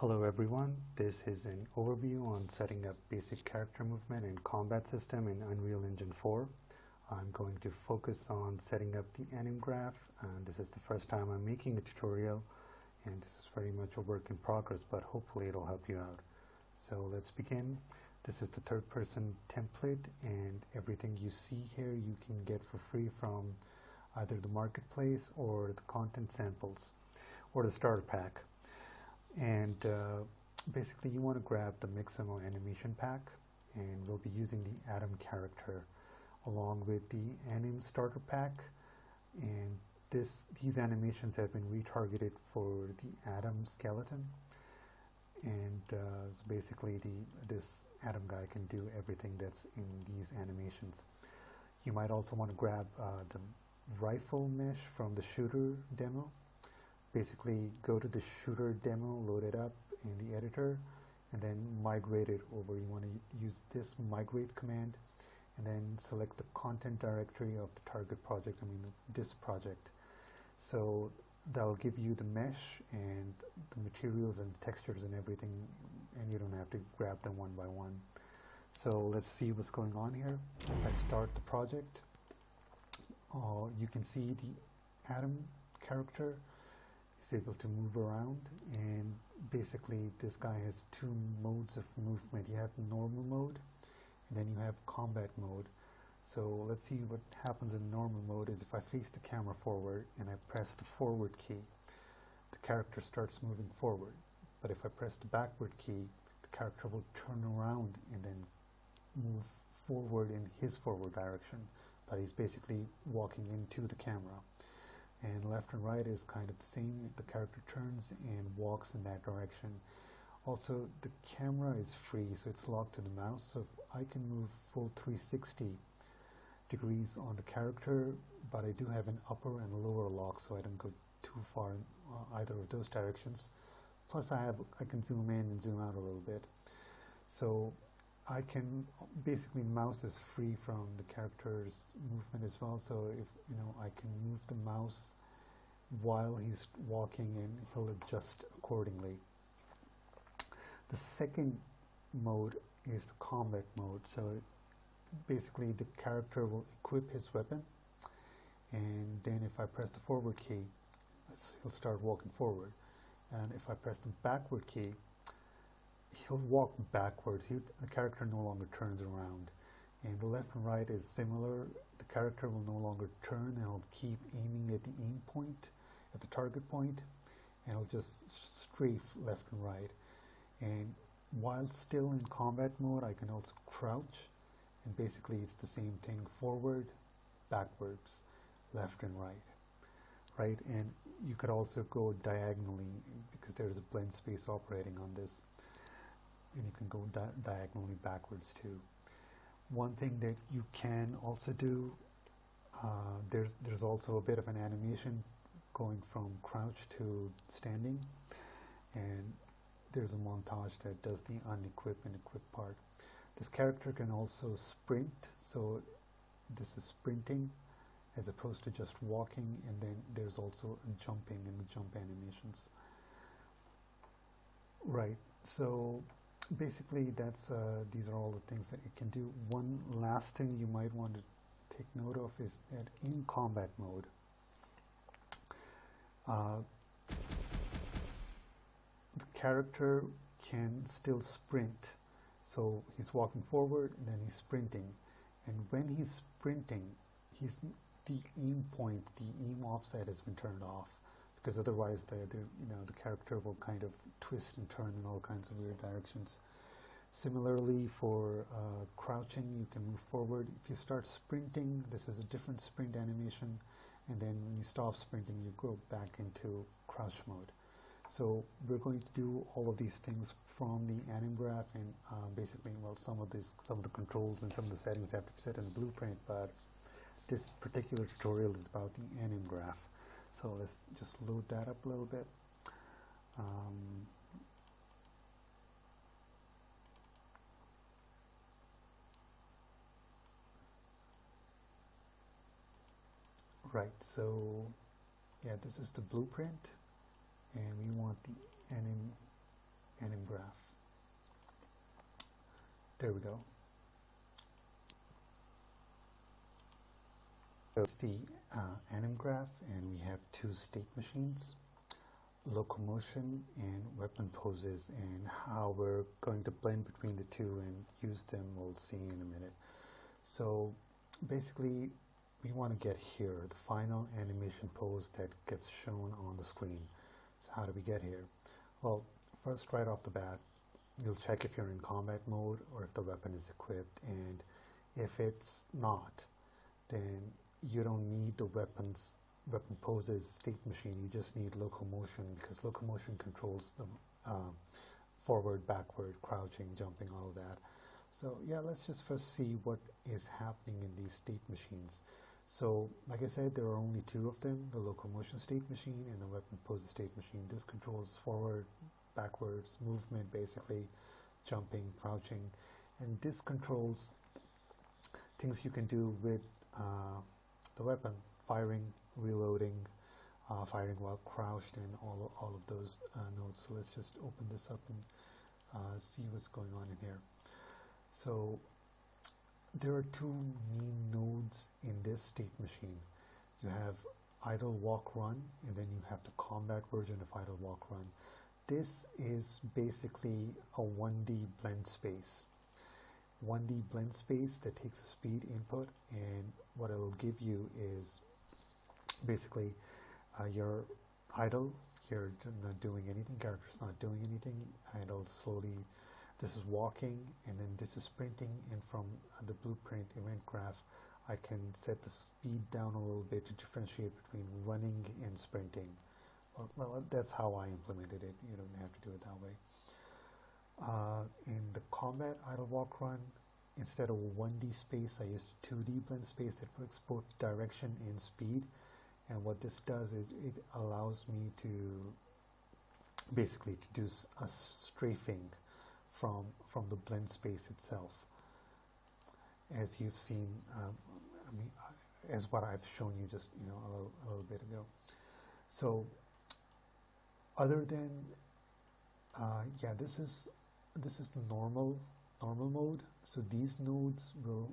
Hello everyone, this is an overview on setting up basic character movement and combat system in Unreal Engine 4. I'm going to focus on setting up the AnimGraph. This is the first time I'm making a tutorial, and this is very much a work in progress, but hopefully it'll help you out. So let's begin. This is the third person template, and everything you see here you can get for free from either the marketplace or the content samples or the starter pack. And basically you want to grab the Mixamo animation pack, and we'll be using the Atom character along with the Anim starter pack, and these animations have been retargeted for the Atom skeleton, and so basically this Atom guy can do everything that's in these animations. You might also want to grab the rifle mesh from the shooter demo. Basically go to the shooter demo, load it up in the editor, and then migrate it over. You want to use this migrate command and then select the content directory of the target project, this project. So that'll give you the mesh and the materials and the textures and everything, and you don't have to grab them one by one. So let's see what's going on here. If I start the project, you can see the Atom character is able to move around, and basically this guy has two modes of movement. You have normal mode and then you have combat mode. So let's see what happens in normal mode is if I face the camera forward and I press the forward key, the character starts moving forward. But if I press the backward key, the character will turn around and then move forward in his forward direction, but he's basically walking into the camera. And left and right is kind of the same. The character turns and walks in that direction. Also, the camera is free, so it's locked to the mouse. So if I can move full 360 degrees on the character, but I do have an upper and lower lock, so I don't go too far in either of those directions. Plus, I can zoom in and zoom out a little bit. So I can basically, the mouse is free from the character's movement as well, so if I can move the mouse while he's walking and he'll adjust accordingly. The second mode is the combat mode. So basically the character will equip his weapon, and then if I press the forward key, he'll start walking forward, and if I press the backward key, he'll walk backwards. The character no longer turns around. And the left and right is similar. The character will no longer turn, and he'll keep aiming at the aim point, at the target point, and he'll just strafe left and right. And while still in combat mode, I can also crouch, and basically it's the same thing: forward, backwards, left and right. And you could also go diagonally, because there's a blend space operating on this. And you can go diagonally backwards too. One thing that you can also do, there's also a bit of an animation going from crouch to standing, and there's a montage that does the unequip and equip part. This character can also sprint, so this is sprinting as opposed to just walking, and then there's also jumping in the jump animations. So basically these are all the things that it can do. One last thing you might want to take note of is that in combat mode, the character can still sprint. So he's walking forward and then he's sprinting, and when he's sprinting, the aim point, the aim offset has been turned off, because otherwise the character will kind of twist and turn in all kinds of weird directions. Similarly, for crouching, you can move forward. If you start sprinting, this is a different sprint animation, and then when you stop sprinting, you go back into crouch mode. So we're going to do all of these things from the AnimGraph, and basically, some of the controls and some of the settings have to be set in the blueprint, but this particular tutorial is about the AnimGraph. So let's just load that up a little bit. So yeah, this is the blueprint, and we want the There we go. So it's the AnimGraph, and we have two state machines, locomotion and weapon poses, and how we're going to blend between the two and use them we'll see in a minute. So basically we want to get here, the final animation pose that gets shown on the screen. So how do we get here? Well, first, right off the bat, you'll check if you're in combat mode or if the weapon is equipped, and if it's not, then you don't need the weapon poses state machine. You just need locomotion, because locomotion controls the forward, backward, crouching, jumping, all of that. So yeah, let's just first see what is happening in these state machines. So like I said, there are only two of them, the locomotion state machine and the weapon poses state machine. This controls forward, backwards, movement, basically jumping, crouching, and this controls things you can do with the weapon, firing, reloading, firing while crouched, and all of those nodes. So let's just open this up and see what's going on in here. So there are two main nodes in this state machine. You have idle walk run, and then you have the combat version of idle walk run. This is basically a 1D blend space. 1D blend space that takes a speed input, and what it'll give you is basically you're idle, you're not doing anything, character's not doing anything, and it'll slowly, this is walking, and then this is sprinting, and from the blueprint event graph I can set the speed down a little bit to differentiate between running and sprinting. Well, that's how I implemented it. You don't have to do it that way. In the combat idle walk run, instead of a 1D space, I used a 2D blend space that works both direction and speed. And what this does is it allows me to basically to do a strafing from the blend space itself, as you've seen. As what I've shown you just a little bit ago. So other than yeah, this is the normal mode. So these nodes will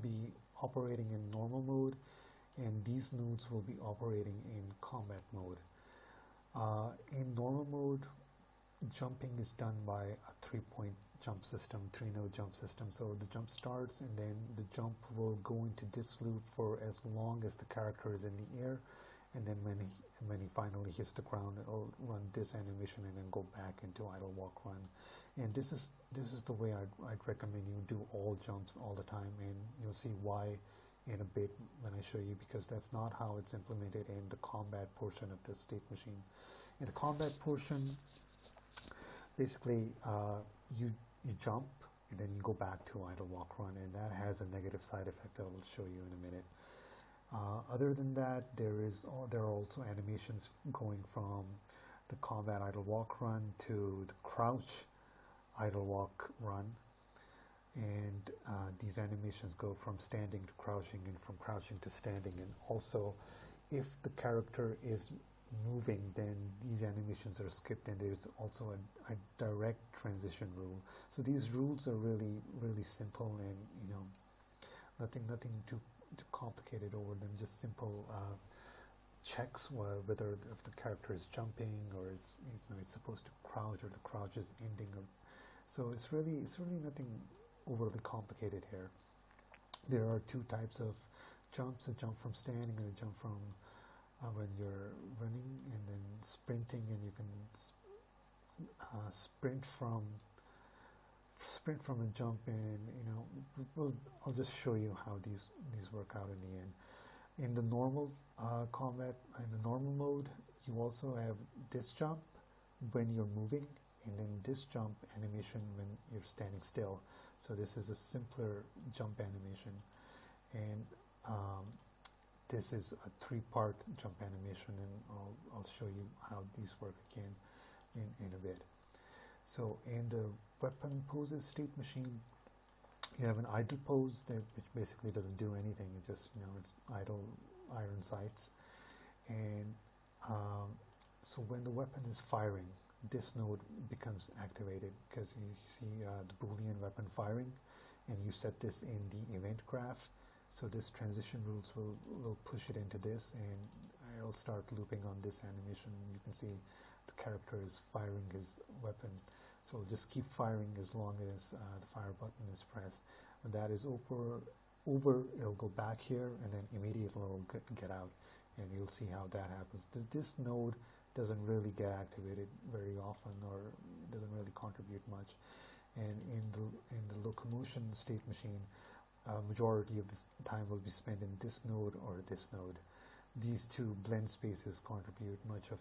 be operating in normal mode, and these nodes will be operating in combat mode. In normal mode, jumping is done by a 3-point jump system, 3-node jump system. So the jump starts, and then the jump will go into this loop for as long as the character is in the air, and then when he finally hits the ground, it'll run this animation and then go back into idle walk run. And this is the way I'd recommend you do all jumps all the time, and you'll see why in a bit when I show you, because that's not how it's implemented in the combat portion of the state machine. In the combat portion, basically you jump and then you go back to idle walk run, and that has a negative side effect that I'll show you in a minute. Other than that, there are also animations going from the combat idle walk run to the crouch idle walk run, and these animations go from standing to crouching and from crouching to standing. And also, if the character is moving, then these animations are skipped, and there's also a direct transition rule. So these rules are really simple, and nothing too complicated over them, just simple checks whether if the character is jumping or it's supposed to crouch, or the crouch is ending, or so it's really nothing overly complicated here. There are two types of jumps: a jump from standing and a jump from when you're running, and then sprinting, and you can sprint from a jump, and I'll just show you how these work out in the end. In the normal combat, in the normal mode, you also have this jump when you're moving, and then this jump animation when you're standing still. So this is a simpler jump animation, and this is a 3-part jump animation, and I'll show you how these work again in a bit. So in the weapon poses state machine, you have an idle pose which basically doesn't do anything. It just it's idle iron sights, and so when the weapon is firing, this node becomes activated because you see the Boolean weapon firing, and you set this in the event graph. So this transition rules will push it into this, and I'll start looping on this animation. You can see the character is firing his weapon. So it'll just keep firing as long as the fire button is pressed. When that is over, it'll go back here, and then immediately it'll get out, and you'll see how that happens. This node doesn't really get activated very often, or doesn't really contribute much. And in the locomotion state machine, majority of the time will be spent in this node or this node. These two blend spaces contribute much of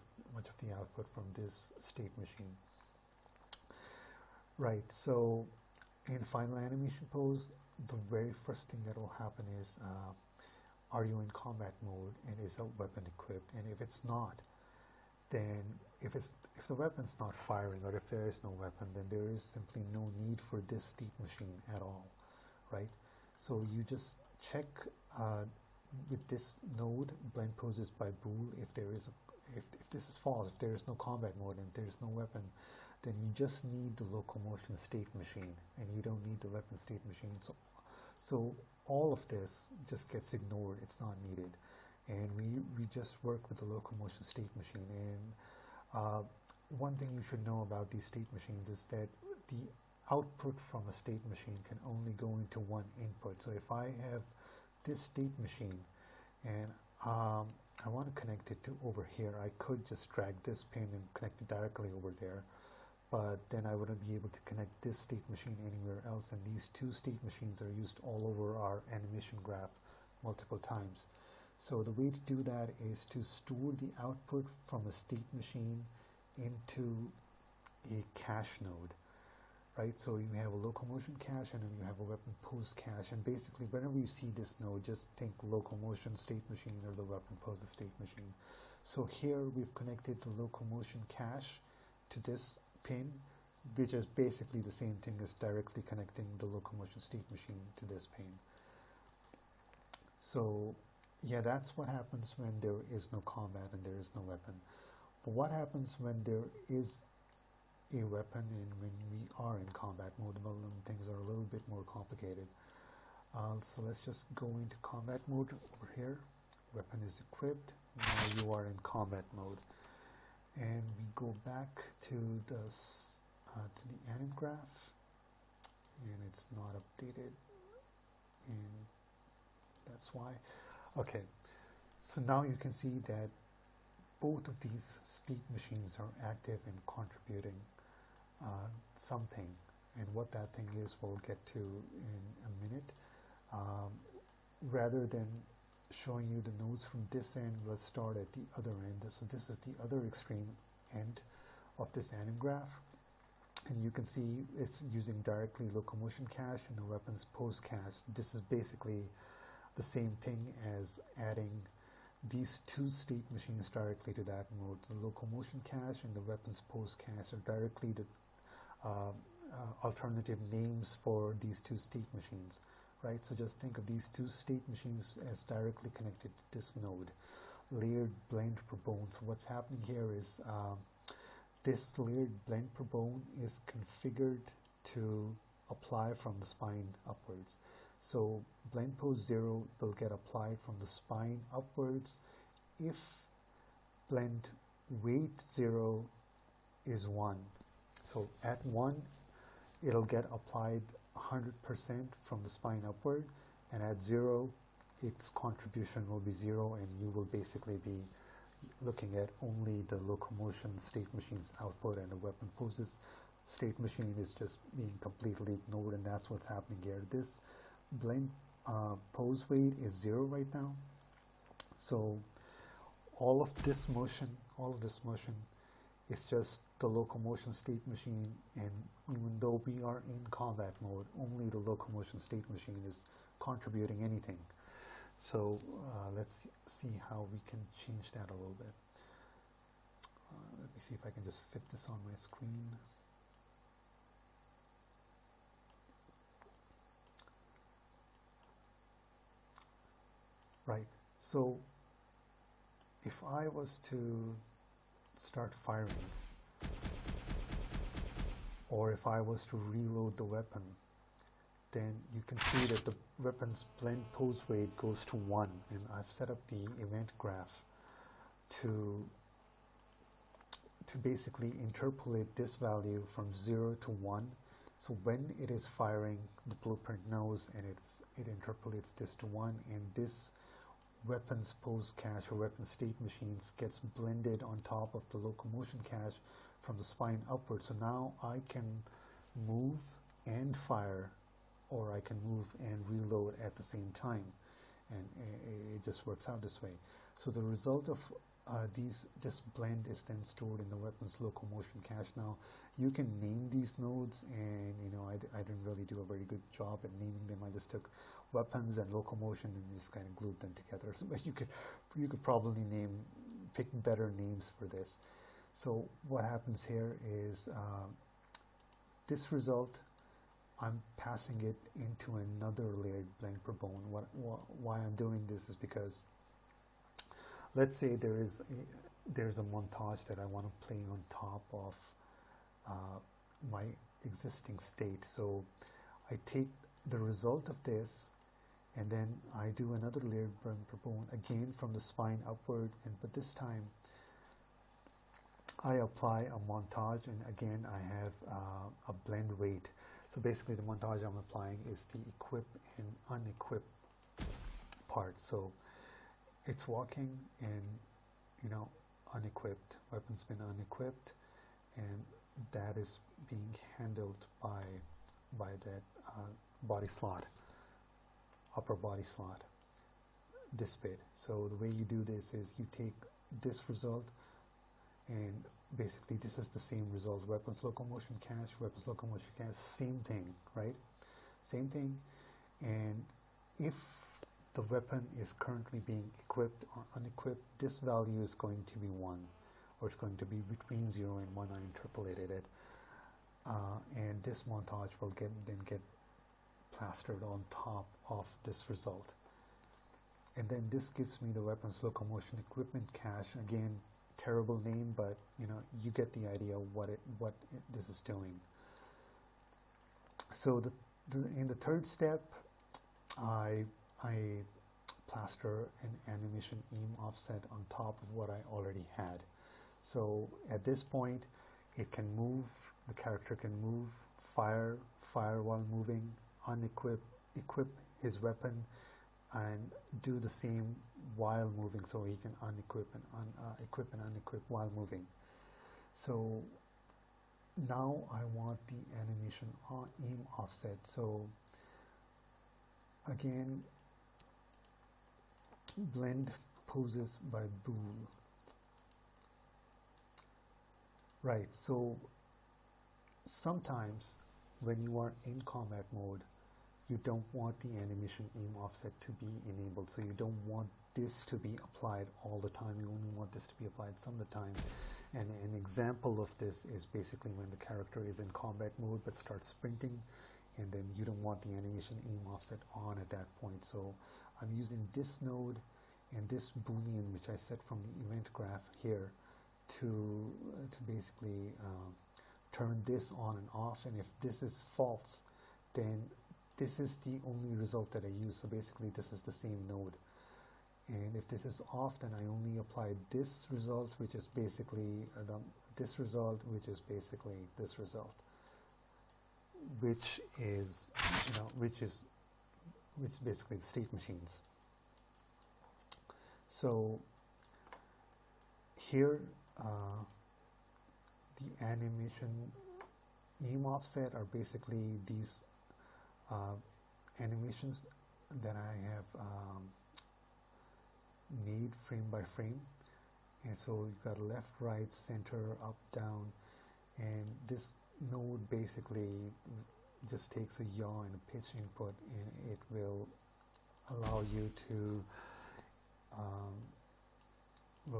the output from this state machine. Right, so in the final animation pose, the very first thing that will happen is, are you in combat mode, and is a weapon equipped? And if it's not, then if the weapon's not firing, or if there is no weapon, then there is simply no need for this state machine at all, right? So you just check with this node, blend poses by bool. If this is false, if there is no combat mode and there is no weapon, then you just need the locomotion state machine, and you don't need the weapon state machine. So all of this just gets ignored. It's not needed, and we just work with the locomotion state machine. And one thing you should know about these state machines is that the output from a state machine can only go into one input. So if I have this state machine and I want to connect it to over here, I could just drag this pin and connect it directly over there, but then I wouldn't be able to connect this state machine anywhere else, and these two state machines are used all over our animation graph multiple times. So the way to do that is to store the output from a state machine into a cache node, right? So you have a locomotion cache, and then you have a weapon pose cache, and basically whenever you see this node, just think locomotion state machine or the weapon pose state machine. So here we've connected the locomotion cache to this pin, which is basically the same thing as directly connecting the locomotion state machine to this pin. So yeah, that's what happens when there is no combat and there is no weapon. But what happens when there is a weapon and when we are in combat mode? Well, then things are a little bit more complicated. So let's just go into combat mode over here. Weapon is equipped. Now you are in combat mode. And we go back to the AnimGraph, and it's not updated, and that's why. Okay, so now you can see that both of these state machines are active and contributing something, and what that thing is we'll get to in a minute. Rather than showing you the nodes from this end, let's start at the other end. So this is the other extreme end of this AnimGraph, and you can see it's using directly locomotion cache and the weapons pose cache. This is basically the same thing as adding these two state machines directly to that node. The locomotion cache and the weapons pose cache are directly the alternative names for these two state machines, right? So just think of these two state machines as directly connected to this node. Layered blend per bone. So what's happening here is this layered blend per bone is configured to apply from the spine upwards. So blend pose 0 will get applied from the spine upwards if blend weight 0 is 1. So at 1 it'll get applied 100% from the spine upward, and at 0 its contribution will be 0, and you will basically be looking at only the locomotion state machine's output, and the weapon poses state machine is just being completely ignored, and that's what's happening here. This blend pose weight is 0 right now, so all of this motion is just the locomotion state machine, and even though we are in combat mode, only the locomotion state machine is contributing anything. So let's see how we can change that a little bit. Let me see if I can just fit this on my screen. Right, so if I was to start firing, or if I was to reload the weapon, then you can see that the weapon's blend pose weight goes to 1, and I've set up the event graph to basically interpolate this value from 0 to 1. So when it is firing, the blueprint knows, and it interpolates this to 1, and this weapons pose cache or weapon state machines gets blended on top of the locomotion cache from the spine upward. So now I can move and fire, or I can move and reload at the same time, and it just works out this way. So the result of this blend is then stored in the weapons locomotion cache. Now you can name these nodes, and I didn't really do a very good job at naming them. I just took weapons and locomotion and just kind of glued them together. So you could probably pick better names for this. So what happens here is this result, I'm passing it into another layered blend per bone. Why I'm doing this is because, let's say there's a montage that I want to play on top of my existing state. So I take the result of this, and then I do another layered blend per bone again from the spine upward, but this time I apply a montage, and again I have a blend weight. So basically the montage I'm applying is the equip and unequip part. So it's walking and unequipped, weapon's been unequipped, and that is being handled by that body slot, upper body slot, this bit. So the way you do this is you take this result, and basically this is the same result, weapons locomotion cache, same thing, right? Same thing. And if the weapon is currently being equipped or unequipped, this value is going to be 1, or it's going to be between 0 and 1. I interpolated it, and this montage will then get plastered on top of this result. And then this gives me the weapons locomotion equipment cache. Again, terrible name, but you get the idea what this is doing. So in the third step, I plaster an animation EAM offset on top of what I already had. So at this point, it can move, the character can move, fire while moving, equip his weapon, and do the same while moving, so he can equip and unequip while moving. So now I want the animation EAM offset. So again, blend poses by bool. Right, so sometimes when you are in combat mode, you don't want the animation EAM offset to be enabled. So you don't want this to be applied all the time. You only want this to be applied some of the time. And an example of this is basically when the character is in combat mode but starts sprinting, and then you don't want the animation EAM offset on at that point. So I'm using this node and this boolean, which I set from the event graph here, to basically turn this on and off. And if this is false, then this is the only result that I use. So basically this is the same node. And if this is off, then I only apply this result, which is basically this result, which is basically this result, which is basically the state machines. So here the animation EAM offset are basically these animations that I have made frame by frame. And so you've got left, right, center, up, down, and this node basically just takes a yaw and a pitch input, and it will allow you to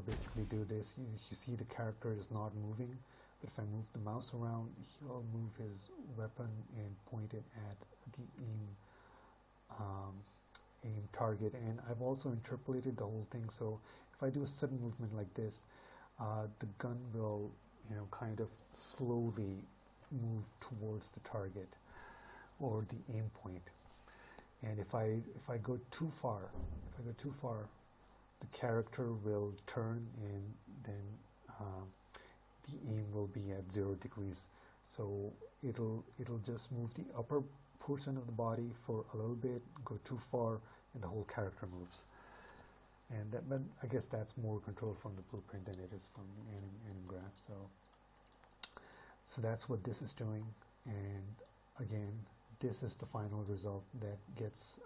basically do this. You see the character is not moving, but if I move the mouse around, he'll move his weapon and point it at the aim target. And I've also interpolated the whole thing, so if I do a sudden movement like this, the gun will kind of slowly move towards the target or the aim point. And if I go too far, the character will turn, and then the aim will be at 0 degrees. So it'll just move the upper portion of the body for a little bit, go too far, and the whole character moves. And that, but I guess that's more control from the blueprint than it is from the AnimGraph. So that's what this is doing. And again, this is the final result that gets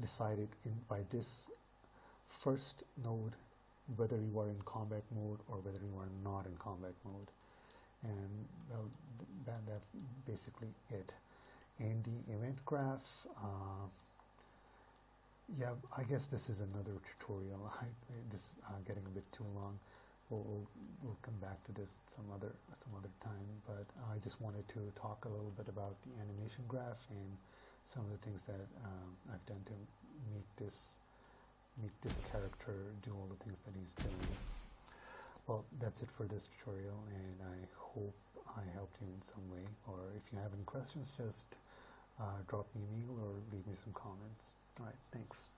decided by this first node, whether you are in combat mode or whether you are not in combat mode. And well, that's basically it. And the event graph, yeah, I guess this is another tutorial. This is getting a bit too long. We'll come back to this some other time. But I just wanted to talk a little bit about the animation graph and some of the things that I've done to make this character do all the things that he's doing. Well, that's it for this tutorial, and I hope I helped you in some way. Or if you have any questions, just drop me an email or leave me some comments. All right, thanks.